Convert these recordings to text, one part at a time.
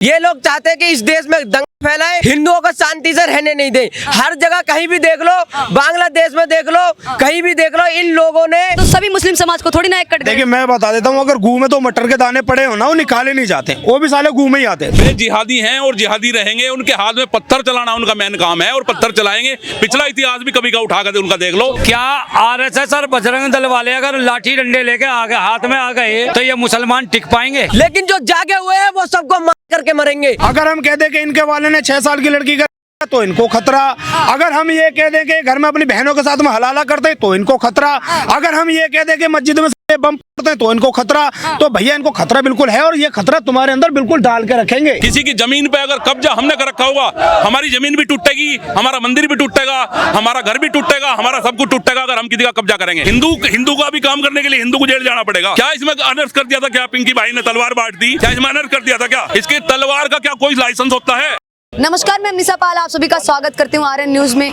ये लोग चाहते हैं कि इस देश में दंगा फैलाए, हिंदुओं को शांति से रहने नहीं दे। हर जगह कहीं भी देख लो, बांग्लादेश में देख लो, कहीं भी देख लो, इन लोगों ने तो सभी मुस्लिम समाज को थोड़ी ना एक कट देखिए मैं बता देता हूँ, अगर गू में तो मटर के दाने पड़े हो ना, वो निकाले नहीं जाते, वो भी साले गू में ही आते हैं। वे जिहादी हैं और जिहादी रहेंगे। उनके हाथ में पत्थर चलाना उनका मेन काम है और पत्थर चलाएंगे। पिछला इतिहास भी कभी का उठा कर उनका देख लो। क्या आरएसएस और बजरंग दल वाले अगर लाठी डंडे लेके आगे हाथ में आ गए तो ये मुसलमान टिक पाएंगे? लेकिन जो जागे हुए हैं वो सबको मार करके मरेंगे। अगर हम कह दें कि इनके वाले ने 6 साल की लड़की का तो इनको खतरा, अगर हम ये कह दें कि घर में अपनी बहनों के साथ में हलाला करते तो इनको खतरा, अगर हम ये कह दें कि मस्जिद में बम पड़ते तो इनको खतरा। तो भैया इनको खतरा बिल्कुल है और ये खतरा तुम्हारे अंदर बिल्कुल डाल के रखेंगे। किसी की जमीन पे अगर कब्जा हमने कर रखा होगा, हमारी जमीन भी टूटेगी, हमारा मंदिर भी टूटेगा, हमारा घर भी टूटेगा, हमारा सब कुछ टूटेगा अगर हम किसी का कब्जा करेंगे। हिंदू का भी काम करने के लिए हिंदू को जेल जाना पड़ेगा। क्या इसमें अनर्थ कर दिया था? क्या पिंकी भाई ने तलवार बांट दी? क्या इसमें अनर्थ कर दिया था? क्या इसके तलवार का क्या कोई लाइसेंस होता है? नमस्कार, मैं निशा पाल आप सभी का स्वागत करती हूँ आरएन न्यूज में।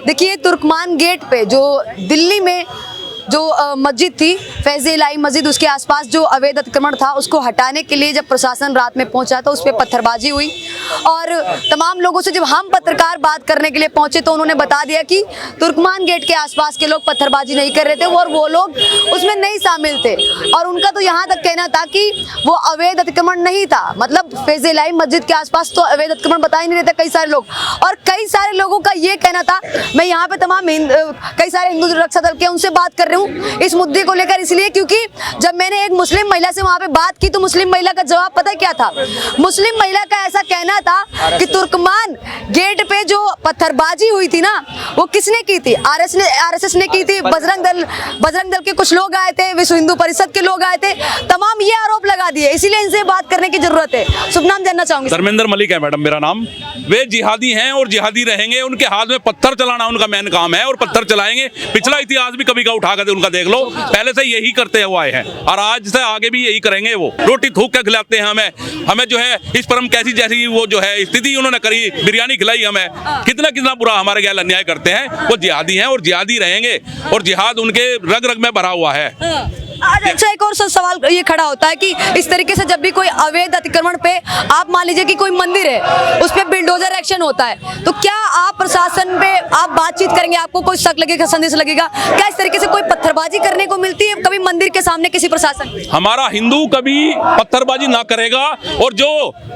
देखिए, तुर्कमान गेट पे जो दिल्ली में जो मस्जिद थी फैज़ इलाही मस्जिद, उसके आसपास जो अवैध अतिक्रमण था उसको हटाने के लिए जब प्रशासन रात में पहुंचा तो उस पर पत्थरबाजी हुई और तमाम लोगों से जब हम पत्रकार बात करने के लिए पहुंचे तो उन्होंने बता दिया कि तुर्कमान गेट के आसपास के लोग पत्थरबाजी नहीं कर रहे थे और वो लोग उसमें नहीं शामिल थे। और उनका तो यहाँ तक कहना था कि वो अवैध अतिक्रमण नहीं था, मतलब फैज़ इलाही मस्जिद के आसपास तो अवैध अतिक्रमण बता ही नहीं रहता कई सारे लोग। और कई सारे लोगों का ये कहना था, मैं यहाँ पे तमाम कई सारे हिंदू रक्षा दल के उनसे बात कर रहे हूँ इस मुद्दे को लेकर, इसलिए क्योंकि जब मैंने एक मुस्लिम महिला से वहां पे बात की तो मुस्लिम महिला का जवाब पता क्या था? मुस्लिम महिला का ऐसा कहना था कि तुर्कमान गेट पे जो पत्थरबाजी हुई थी ना वो किसने की थी? आरएसएस ने की थी। बजरंग दल के कुछ लोग आए थे, विश्व हिंदू परिषद के लोग आए थे, तमाम ये आरोप लगा दिए, इसीलिए इनसे बात करने की जरूरत है। शुभ नाम जानना चाहूंगी। धर्मेंद्र मलिक है मैडम मेरा नाम। वे जिहादी हैं और जिहादी रहेंगे। उनके हाथ में पत्थर चलाना उनका मेन काम है और पत्थर चलाएंगे। पिछला इतिहास भी कभी का उठा कर उनका देख लो, पहले से यही करते हुए आए हैं और आज से आगे भी यही करेंगे। वो रोटी थूक के खिलाते हैं हमें जो है इस पर हम कैसी जैसी वो जो है स्थिति उन्होंने करी, बिरयानी खिलाई हमें, कितना बुरा हमारे गैर अन्याय करते हैं। वो जिहादी हैं और जिहादी रहेंगे और जिहाद उनके रग रग में भरा हुआ है। अच्छा, एक और सवाल ये खड़ा होता है कि इस तरीके से जब भी कोई अवैध अतिक्रमण पे आप मान लीजिए कि कोई मंदिर है उस पे बिल्डोजर एक्शन होता है तो क्या आप प्रशासन पे आप बातचीत करेंगे? आपको कोई शक लगेगा, संदेश लगेगा? क्या इस तरीके से कोई पत्थरबाजी करने को मिलती है कभी मंदिर के सामने किसी प्रशासन? हमारा हिंदू कभी पत्थरबाजी ना करेगा और जो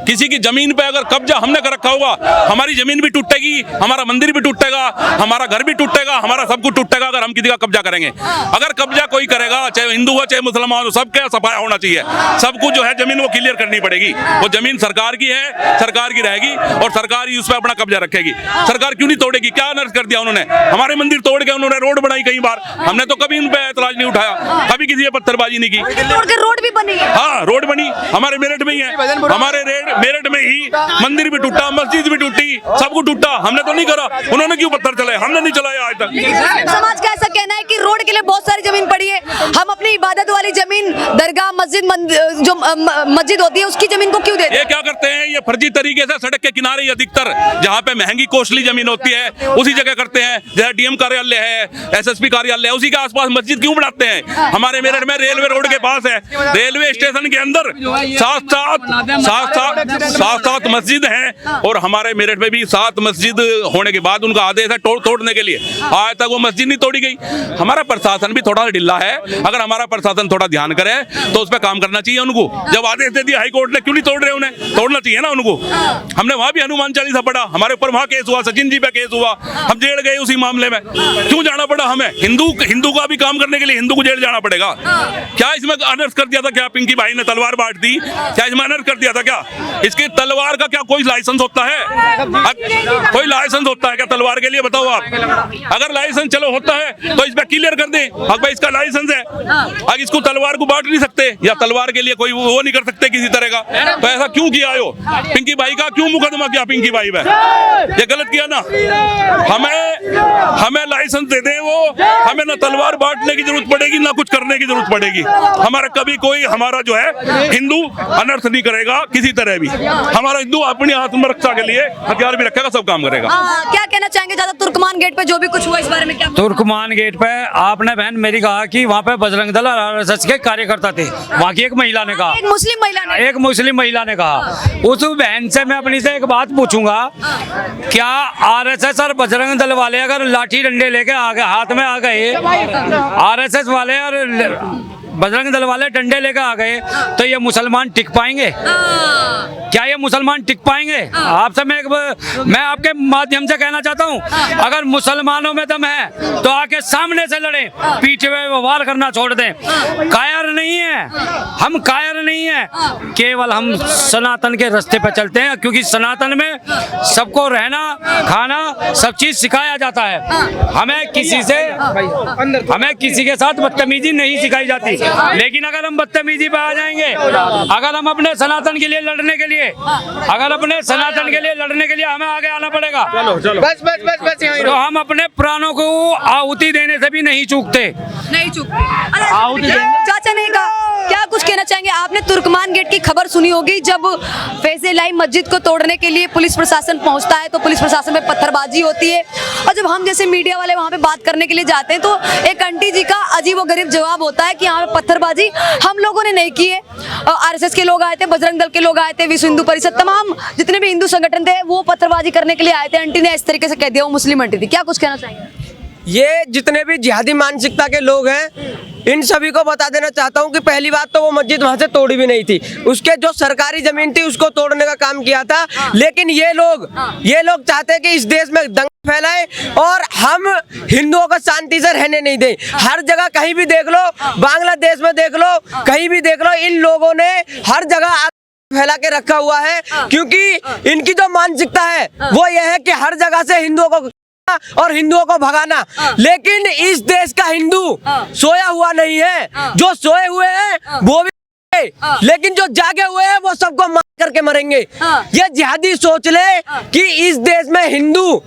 किसी की जमीन पे अगर कब्जा हमने कर रखा होगा, हमारी जमीन भी टूटेगी, हमारा मंदिर भी टूटेगा, हमारा घर भी टूटेगा, हमारा सब कुछ टूटेगा अगर हम किसी का कब्जा करेंगे। अगर कब्जा कोई करेगा, चाहे हिंदू हो चाहे मुसलमान हो, सबका सफाया होना चाहिए। सबको जो है जमीन वो क्लियर करनी पड़ेगी। वो जमीन सरकार की है, सरकार की रहेगी और सरकार ही उस पर अपना कब्जा रखेगी। सरकार क्यों नहीं तोड़ेगी? क्या अनर्थ कर दिया उन्होंने? हमारे मंदिर तोड़ के उन्होंने रोड बनाई कई बार, हमने तो कभी उन पर ऐतराज नहीं उठाया, कभी किसी ने पत्थरबाजी नहीं की। रोड भी बनी है। हाँ, रोड बनी, हमारे मेरठ में ही है, हमारे मेरठ में ही मंदिर भी टूटा, मस्जिद भी टूटी, सब कुछ टूटा, हमने तो नहीं करा। उन्होंने क्यों पत्थर चलाए? हमने नहीं चलाया आज तक। समाज का ऐसा कहना है कि रोड के लिए बहुत सारी जमीन पड़ी है, हम अपनी इबादत वाली जमीन दरगाह मस्जिद जो मस्जिद होती है उसकी जमीन को क्यों देते हैं? ये क्या करते हैं? ये फर्जी तरीके से सड़क के किनारे अधिकतर जहाँ पे महंगी कॉस्टली जमीन होती है उसी जगह करते हैं। जैसे डीएम कार्यालय है, एसएसपी कार्यालय है, उसी के आसपास मस्जिद क्यों बनाते हैं? हमारे मेरठ में रेलवे रोड के पास है, रेलवे स्टेशन के अंदर सात मस्जिद हैं और हमारे मेरठ में भी 7 मस्जिद होने के बाद उनका आदेश है तोड़ने के लिए। आज तक वो मस्जिद नहीं तोड़ी गई। हमारा प्रशासन भी थोड़ा ढिल्ला है, अगर हमारा प्रशासन थोड़ा ध्यान करे तो उस पर काम करना चाहिए उनको। जब आदेश दे दिया हाई कोर्ट ने, क्यों नहीं तोड़ रहे? उन्हें तोड़ना चाहिए ना उनको। हमने वहां भी हनुमान चालीसा पढ़ा, हमारे ऊपर वहां केस हुआ, सचिन जी पे केस हुआ, हम जेल गए उसी मामले में। क्यों जाना पड़ा हमें? हिंदू का भी काम करने के लिए हिंदू को जेल जाना पड़ेगा। क्या इसमें अनर्थ कर दिया था? क्या पिंकी भाई ने तलवार बांट दी? क्या इसमें अनर्थ कर दिया था? क्या इसकी तलवार का क्या कोई लाइसेंस होता है? कोई लाइसेंस होता है क्या तलवार के लिए? बताओ आप। अगर लाइसेंस चलो होता है तो इस पे क्लियर कर दें, भाई इसका लाइसेंस है, अब इसको तलवार को बांट नहीं सकते या तलवार के लिए कोई वो नहीं कर सकते किसी तरह का। तो ऐसा क्यों किया? पिंकी भाई का क्यों मुकदमा किया पिंकी भाई में? ये गलत किया ना। हमें लाइसेंस दे दें, वो हमें ना तलवार बांटने की जरूरत पड़ेगी ना कुछ करने की जरूरत पड़ेगी। हमारा कभी कोई हमारा जो है हिंदू अनर्थ नहीं करेगा किसी तरह भी। हमारा हिंदू अपनी आत्मरक्षा के लिए हथियार भी रखेगा, सब काम करेगा। क्या कहना चाहेंगे ज्यादा तुर्कमान गेट पे जो भी कुछ हुआ इस बारे में क्या? तुर्कमान गेट पे आपने बहन मेरी कहा कि वहाँ पे बजरंग दल और आरएसएस के कार्यकर्ता थे, वहाँ की एक महिला ने कहा, एक मुस्लिम महिला ने एक मुस्लिम महिला ने कहा। उस उस बहन से मैं अपनी से एक बात पूछूंगा, क्या आरएसएस और बजरंग दल वाले अगर लाठी डंडे लेके आ गए, हाथ में आ गए, आरएसएस वाले और बजरंग दल वाले डंडे लेकर आ गए, तो ये मुसलमान टिक पाएंगे? क्या ये मुसलमान टिक पाएंगे? आपसे मैं आपके माध्यम से कहना चाहता हूँ, अगर मुसलमानों में दम है तो आके सामने से लड़े, पीछे में वार करना छोड़ दें। कायर नहीं है हम, कायर नहीं है, केवल हम सनातन के रास्ते पर चलते हैं, क्योंकि सनातन में सबको रहना खाना सब चीज सिखाया जाता है। हमें किसी के साथ बदतमीजी नहीं सिखाई जाती, लेकिन अगर हम बदतमीजी पे आ जाएंगे, अगर हम अपने सनातन के लिए लड़ने के लिए हमें आगे आना पड़ेगा। चलो बस तो हम अपने प्राणों को आहुति देने से भी नहीं चूकते। चाचा ने कहा, क्या कुछ कहना चाहेंगे? आपने तुर्कमान गेट की खबर सुनी होगी, जब फैज़-ए-इलाही मस्जिद को तोड़ने के लिए पुलिस प्रशासन पहुंचता है तो पुलिस प्रशासन पे पत्थरबाजी होती है, और जब हम जैसे मीडिया वाले वहां पे बात करने के लिए जाते हैं तो एक आंटी जी का अजीबोगरीब जवाब होता है कि यहाँ पे पत्थरबाजी हम लोगों ने नहीं की है, आरएसएस के लोग आए थे, बजरंग दल के लोग आए थे, विश्व हिंदू परिषद, तमाम जितने भी हिंदू संगठन थे वो पत्थरबाजी करने के लिए आए थे। आंटी ने इस तरीके से कह दिया, वो मुस्लिम आंटी थी। क्या कुछ कहना चाहेंगे? ये जितने भी जिहादी मानसिकता के लोग हैं, इन सभी को बता देना चाहता हूं कि पहली बात तो वो मस्जिद वहां से तोड़ी भी नहीं थी, उसके जो सरकारी जमीन थी उसको तोड़ने का काम किया था। लेकिन ये लोग चाहते हैं कि इस देश में दंगा फैलाए और हम हिंदुओं को शांति से रहने नहीं दें। हर जगह कहीं भी देख लो, बांग्लादेश में देख लो, कहीं भी देख लो, इन लोगों ने हर जगह फैला के रखा हुआ है, क्योंकि इनकी जो मानसिकता है वो ये है कि हर जगह से हिंदुओं को और हिंदुओं को भगाना। लेकिन इस देश का हिंदू सोया हुआ नहीं है, जो सोए हुए हैं वो भी, लेकिन जो जागे हुए हैं वो सबको मार करके मरेंगे। ये जिहादी सोच ले कि इस देश में हिंदू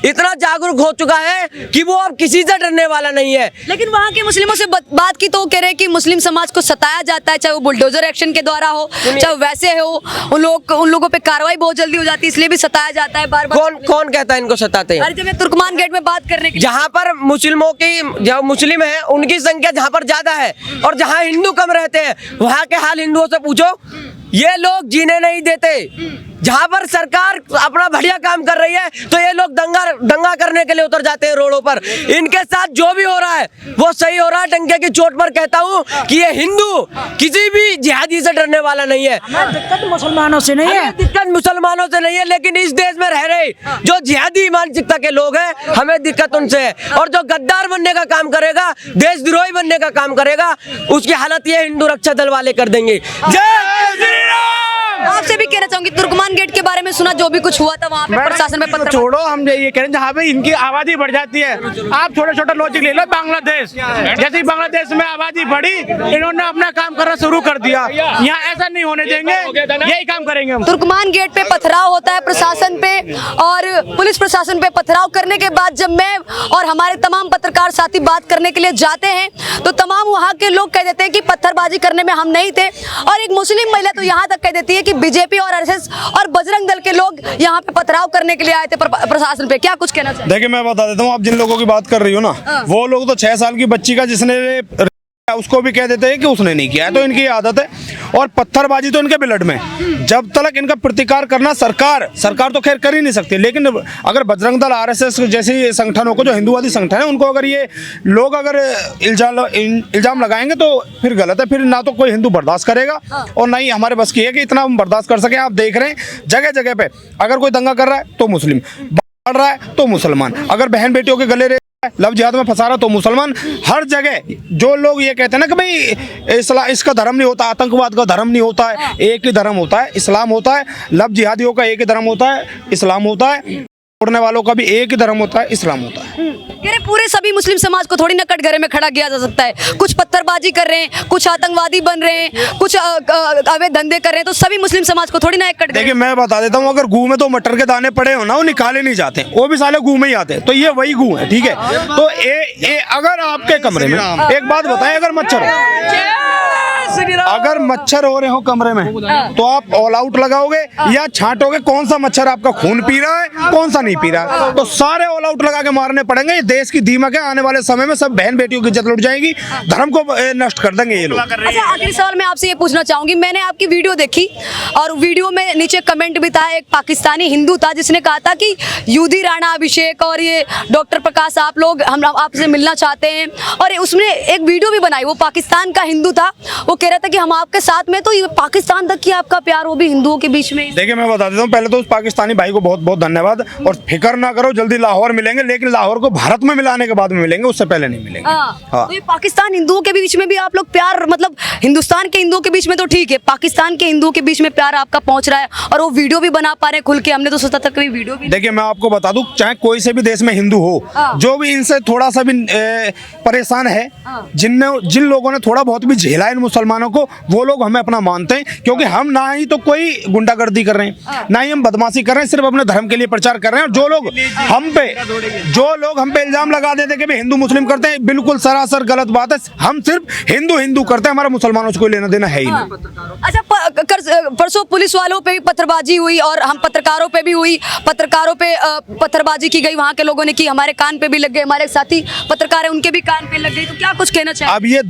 इतना जागरूक हो चुका है कि वो अब किसी से डरने वाला नहीं है। लेकिन वहाँ के मुस्लिमों से बात की तो वो कह रहे हैं कि मुस्लिम समाज को सताया जाता है, चाहे वो बुलडोजर एक्शन के द्वारा हो, चाहे वैसे हो, उन लोगों पे कार्रवाई बहुत जल्दी हो जाती है, इसलिए भी सताया जाता है बार बार। कौन कहता है इनको सताते हैं? अरे जब तुर्कमान गेट में बात करने की, जहाँ पर मुस्लिमों की, जो मुस्लिम है उनकी संख्या जहाँ पर ज्यादा है और जहाँ हिंदू कम रहते हैं, वहाँ के हाल हिंदुओं से पूछो, ये लोग जीने नहीं देते। जहाँ पर सरकार अपना बढ़िया काम कर रही है तो ये लोग दंगा करने के लिए उतर जाते हैं रोडों पर। इनके साथ जो भी हो रहा है वो सही हो रहा है। डंके की चोट पर कहता हूँ कि ये हिंदू किसी भी जिहादी से डरने वाला नहीं है। दिक्कत मुसलमानों से नहीं है, दिक्कत मुसलमानों से नहीं है, लेकिन इस देश में रह रहे जो जिहादी मानसिकता के लोग हैं, हमें दिक्कत उनसे है। और जो गद्दार बनने का काम करेगा, देशद्रोही बनने का काम करेगा, उसकी हालत ये हिंदू रक्षा दल वाले कर देंगे। जय श्री राम। आपसे भी कहना चाहूंगी, तुर्कमान गेट के बारे में सुना जो भी कुछ हुआ था वहाँ पे प्रशासन में पत्थर, छोड़ो, हम ये कह रहे हैं जहाँ पे इनकी आबादी बढ़ जाती है, आप छोटा लॉजिक ले लो। बांग्लादेश, जैसे बांग्लादेश में आबादी बढ़ी, इन्होंने अपना काम करना शुरू कर दिया। यहाँ ऐसा नहीं होने देंगे, यही काम करेंगे हम। तुर्कमान गेट पे पथराव होता है प्रशासन पे और पुलिस प्रशासन पे। पथराव करने के बाद जब मैं और हमारे तमाम पत्रकार साथी बात करने के लिए जाते हैं तो तमाम वहाँ के लोग कह देते हैं कि पत्थरबाजी करने में हम नहीं थे। और एक मुस्लिम महिला तो यहाँ तक कह देती है कि बीजेपी और आरएसएस और बजरंग दल के लोग यहाँ पे पथराव करने के लिए आए थे प्रशासन पे। क्या कुछ कहना चाहिए? देखिए, मैं बता देता हूँ, आप जिन लोगों की बात कर रही हो ना, वो लोग तो 6 साल की बच्ची का जिसने उसको भी कह देते हैं कि उसने नहीं किया है, तो इनकी आदत है। और पत्थरबाजी तो इनके ब्लड में। जब तक इनका प्रतिकार करना सरकार तो खैर कर ही नहीं सकती, लेकिन अगर बजरंग दल, आरएसएस जैसी संगठनों को, जो हिंदुवादी संगठन है, उनको अगर ये लोग अगर इल्जाम लगाएंगे तो फिर गलत है। फिर ना तो कोई हिंदू बर्दाश्त करेगा और ना ही हमारे बस की है कि इतना हम बर्दाश्त कर सके। आप देख रहे हैं जगह जगह पे, अगर कोई दंगा कर रहा है तो मुस्लिम, बढ़ रहा है तो मुसलमान, अगर बहन बेटियों के गले लव जिहाद में फंसा रहा तो मुसलमान। हर जगह जो लोग ये कहते हैं ना कि भाई इसका धर्म नहीं होता, आतंकवाद का धर्म नहीं होता है, एक ही धर्म होता है, इस्लाम होता है। लव जिहादियों का एक ही धर्म होता है, इस्लाम होता है। तोड़ने वालों का भी एक ही धर्म होता है, इस्लाम होता है। अरे पूरे सभी मुस्लिम समाज को थोड़ी ना कटघरे में खड़ा किया जा सकता है। कुछ पत्थरबाजी कर रहे हैं, कुछ आतंकवादी बन रहे हैं, कुछ अवैध धंधे कर रहे हैं, तो सभी मुस्लिम समाज को थोड़ी ना एक कटघरे। देखिए, मैं बता देता हूँ, अगर गू में तो मटर के दाने पड़े हो ना, वो निकाले नहीं जाते, वो भी साले गू में ही आते हैं। तो ये वही गू है, ठीक है। तो अगर आपके कमरे में, एक बात बताएं, अगर मच्छर अगर मच्छर हो रहे हो कमरे में तो आप ऑल आउट लगाओगे या छांटोगे कौन सा मच्छर आपका खून पी रहा है कौन सा नहीं पी रहा है, तो सारे ऑल आउट लगा के मारने पड़ेंगे। ये देश की दीमक है, आने वाले समय में सब बहन बेटियों की इज्जत लुट जाएगी, धर्म को नष्ट कर देंगे ये लोग। अच्छा, आखिरी सवाल मैं आपसे ये पूछना चाहूंगी, मैंने आपकी वीडियो देखी और वीडियो में नीचे कमेंट भी था, एक पाकिस्तानी हिंदू था जिसने कहा था कि युधी राणा अभिषेक और ये डॉक्टर प्रकाश आप लोग हम आपसे मिलना चाहते हैं, और उसने एक वीडियो भी बनाई, वो पाकिस्तान का हिंदू था, वो कह रहा था कि हम आपके साथ में, तो ये पाकिस्तान तक की आपका प्यार, वो भी हिंदुओं के बीच में। देखिए मैं बता देता हूँ, पहले तो उस पाकिस्तानी भाई को बहुत बहुत धन्यवाद, और फिक्र ना करो जल्दी लाहौर मिलेंगे, लेकिन लाहौर को भारत में मिलाने के बाद में मिलेंगे, उससे पहले नहीं मिलेंगे। तो ये पाकिस्तान हिंदुओं के बीच में भी आप लोग प्यार, मतलब हिंदुस्तान के हिंदुओं के बीच में तो ठीक है, पाकिस्तान के हिंदुओं के बीच में प्यार आपका पहुंच रहा है, और वो वीडियो भी बना पा रहे हैं खुल के, हमने तो सोचा था कभी वीडियो भी। देखिए मैं आपको बता दूं, चाहे कोई से भी देश में हिंदू हो, जो भी इनसे थोड़ा सा भी परेशान है, जिन लोगों ने थोड़ा बहुत भी झेला है इन मुसलमानों को, वो लोग हमें अपना मानते हैं, क्योंकि हम ना ही तो कोई गुंडागर्दी कर रहे हैं, ना ही हम बदमाशी कर रहे हैं, सिर्फ अपने धर्म के लिए प्रचार कर रहे हैं। और जो लोग हम पे इल्जाम लगा देते हैं कि हिंदू मुस्लिम करते हैं, बिल्कुल सरासर गलत बात है। हम सिर्फ हिंदू करते हैं, हमारा मुसलमानों से कोई लेना देना है ही नहीं। अच्छा, परसों पुलिस वालों पे पत्थरबाजी हुई और हम पत्रकारों पे भी हुई, पत्रकारों पे पत्थरबाजी की गई, वहां के लोगों ने की, हमारे कान पे भी लग गए, हमारे साथी पत्रकार है उनके भी कान पे लग गई, तो क्या कुछ कहना चाहिए? अब ये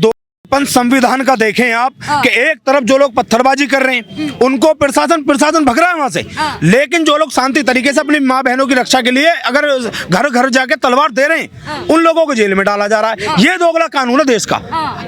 संविधान का देखें आप कि एक तरफ जो लोग पत्थरबाजी कर रहे हैं उनको प्रशासन भग रहा है वहां से, लेकिन जो लोग शांति तरीके से अपनी माँ बहनों की रक्षा के लिए अगर घर घर जाके तलवार दे रहे हैं, उन लोगों को जेल में डाला जा रहा है। ये दोगला कानून है देश का।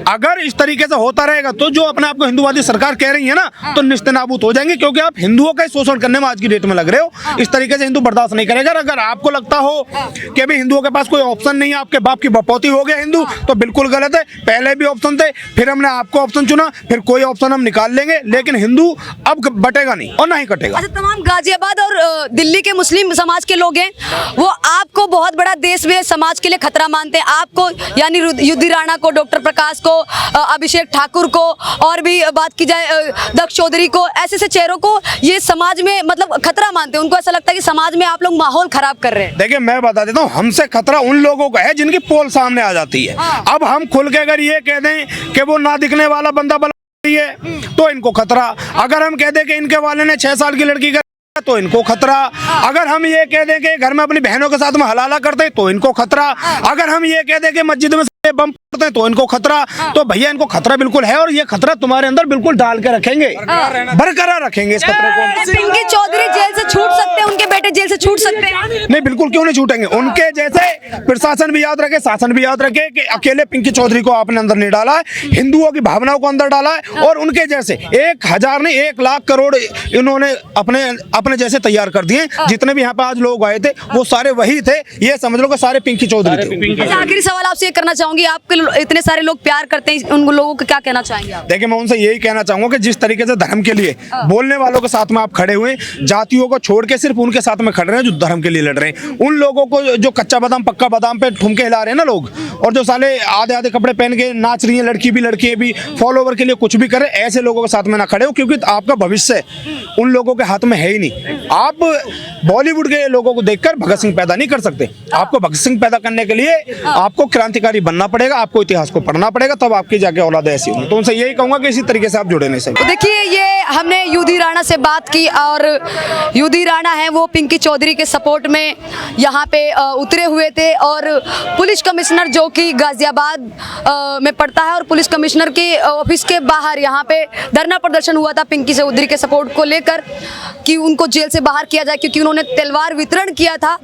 अगर इस तरीके से होता रहेगा तो जो अपने आपको हिंदुवादी सरकार कह रही है ना, तो निस्तेनाबूद हो जाएंगे, क्योंकि आप हिंदुओं का शोषण करने में आज की डेट में लग रहे हो। इस तरीके से हिंदू बर्दाश्त नहीं करेगा। अगर आपको लगता हो कि अभी हिंदुओं के पास कोई ऑप्शन नहीं है, आपके बाप की बपौती हो गया हिंदू, तो बिल्कुल गलत है। पहले भी ऑप्शन थे, फिर हमने आपको ऑप्शन चुना, फिर कोई ऑप्शन हम निकाल लेंगे, लेकिन हिंदू अब बटेगा नहीं और ना ही कटेगा। अच्छा, तमाम गाजियाबाद और दिल्ली के मुस्लिम समाज के लोग हैं, वो आपको बहुत बड़ा देश में समाज के लिए खतरा मानते हैं, आपको यानी युधी राणा को, डॉक्टर प्रकाश को, अभिषेक ठाकुर को, और भी बात की जाए दक्ष चौधरी को, ऐसे चेहरों को ये समाज में मतलब खतरा मानते हैं। उनको ऐसा लगता है कि समाज में आप लोग माहौल खराब कर रहे हैं। देखिए मैं बता देता हूँ, हमसे खतरा उन लोगों का है जिनकी पोल सामने आ जाती है। अब हम खुल के अगर ये कह दें कि वो ना दिखने वाला बंदा है तो इनको खतरा, अगर हम कह दें कि इनके वाले ने 6 साल की लड़की तो इनको खतरा, अगर हम ये कह दें कि घर में अपनी बहनों के साथ में हलाला करते तो इनको खतरा, अगर हम ये कह दें कि मस्जिद में बम पड़ते हैं तो इनको खतरा। तो भैया इनको खतरा बिल्कुल है, और ये खतरा तुम्हारे अंदर बिल्कुल डाल के रखेंगे, बरकरार रखेंगे इस खतरे को। पिंकी चौधरी जेल से छूट सकते हैं, उनके बेटे जेल से छूट सकते हैं? नहीं, बिल्कुल क्यों नहीं छूटेंगे। उनके जैसे प्रशासन भी याद रखे, शासन भी याद रखे कि अकेले पिंकी चौधरी को आपने अंदर नहीं डाला है, हिंदुओं की भावनाओं को अंदर डाला है, और उनके जैसे 1000 नहीं 1 लाख करोड़ इन्होंने अपने जैसे तैयार कर दिए। जितने भी यहाँ पे आज लोग आए थे वो सारे वही थे, ये समझ लो कि सारे पिंकी चौधरी थे। आखिरी सवाल आपसे ये करना चाहूंगी, आपके इतने सारे लोग प्यार करते हैं, उन लोगों को क्या कहना चाहेंगे आप? देखिए मैं उनसे यही कहना चाहूंगा कि जिस तरीके से धर्म के लिए बोलने वालों के साथ में आप खड़े हुए, जातियों को छोड़ के सिर्फ उनके साथ में खड़े रहे हैं जो धर्म के लिए लड़ रहे हैं। उन लोगों को जो कच्चा बादाम पक्का बादाम पे ठुमके हिला रहे हैं ना लोग, और जो साले आधे कपड़े पहन के नाच रही है, लड़की भी भी फॉलोवर के लिए कुछ भी करे, ऐसे लोगों के साथ में ना खड़े हो, क्योंकि आपका भविष्य उन लोगों के हाथ में है ही नहीं। आप बॉलीवुड के लोगों को देखकर भगत सिंह पैदा नहीं कर सकते। आपको भगत सिंह पैदा करने के लिए आपको क्रांतिकारी बनना पड़ेगा, आपको इतिहास को पढ़ना पड़ेगा, तब आपकी जाके औलाद ऐसी होगी। तो उनसे यही कहूंगा कि इसी तरीके से आप जुड़े नहीं सकते। देखिए ये हमने युधी राणा से बात की, और युधी राणा है वो पिंकी चौधरी के सपोर्ट में यहाँ पे उतरे हुए थे, और पुलिस कमिश्नर जो कि गाजियाबाद में पड़ता है, और पुलिस कमिश्नर के ऑफिस के बाहर यहाँ पे धरना प्रदर्शन हुआ था पिंकी चौधरी के सपोर्ट को लेकर कि उनको जेल से बाहर किया जाए, क्योंकि उन्होंने तलवार वितरण किया था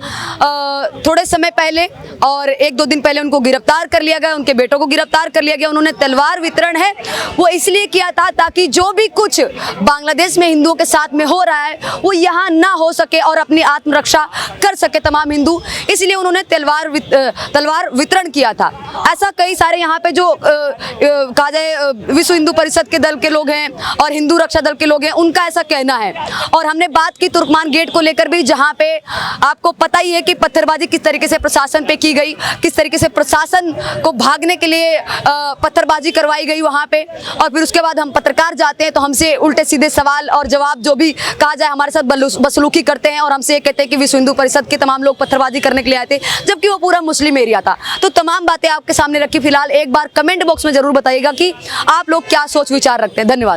थोड़े समय पहले, और 1-2 दिन पहले उनको गिरफ्तार कर लिया गया, उनके बेटों को गिरफ्तार कर लिया गया। उन्होंने तलवार वितरण है वो इसलिए किया था ताकि जो भी कुछ बांग्लादेश में हिंदुओं के साथ में हो रहा है वो यहाँ ना हो सके, और अपनी आत्मरक्षा कर सके तमाम हिंदू, इसलिए उन्होंने तलवार वितरण किया था। ऐसा कई सारे यहाँ पे जो कहा जाए विश्व हिंदू परिषद के दल के लोग हैं और हिंदू रक्षा दल के लोग हैं, उनका ऐसा कहना है। और हमने बात की तुर्कमान गेट को लेकर भी, जहाँ पे आपको पता ही है कि पत्थरबाजी किस तरीके से प्रशासन पे की गई, किस तरीके से प्रशासन को भागने के लिए पत्थरबाजी करवाई गई वहाँ पे, और फिर उसके बाद हम पत्रकार जाते हैं तो हमसे उल्टे सीधे सवाल और जवाब जो भी कहा जाए हमारे साथ बदसलूकी करते हैं, और हमसे ये कहते हैं कि विश्व हिंदू परिषद के तमाम लोग पत्थरबाजी करने के लिए आए थे, जबकि वो पूरा मुस्लिम एरिया था। तो तमाम बातें आपके सामने रखी। फिलहाल एक बार कमेंट बॉक्स में जरूर बताइएगा कि आप लोग क्या सोच विचार रखते हैं। धन्यवाद।